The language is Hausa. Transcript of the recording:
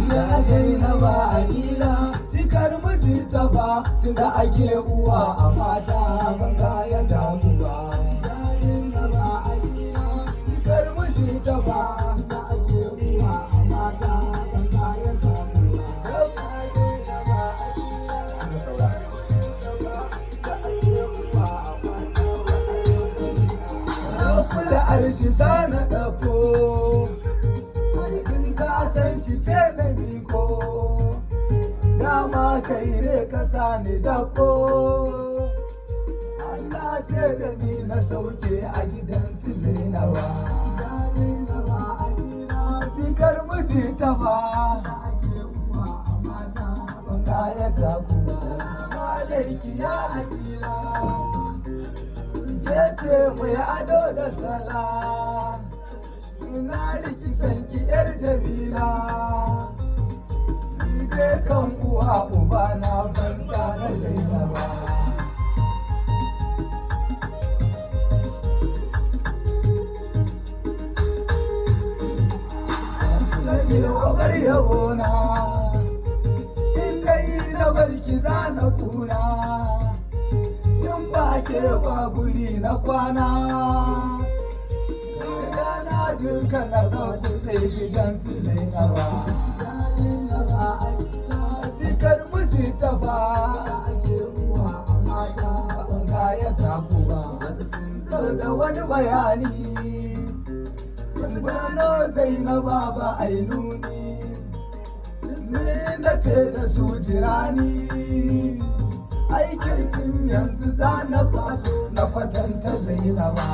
Ya Zainaba Alila cikar mijinta ba tunda ake uwa a mata ban ga ya damu ba. Ya Zainaba Alila cikar mijinta ba tunda ake uwa a mata ban ga ya damu ba. Ya Zainaba Alila Rabbul arshi sana ɗauko san shi ce na miko dama kai ne ka sani dako Allah ce da ni na sauke a gidan su Zainaba ya Zainaba Alila cikar miji ta ba ake uwa a mata banga ya taku alaiki ya Alila ke ce mai ado da sala ina riki sanki yar Jamila ni dai kan uwa uba na fansa na Zainaba Zai bar yabona in dai na barki za na kuna in ba ke ba guri na kwana duka na kansu sai gidansu Zainaba ya Zainaba Alila cikar miji ta ba ake uwa a mata banga ya taku ba wasu sun zo da wani bayani wasu gano Zainaba ba ai nuni ni na ce da su jirani aikin yanzu za na kwaso na kwatanta Zainaba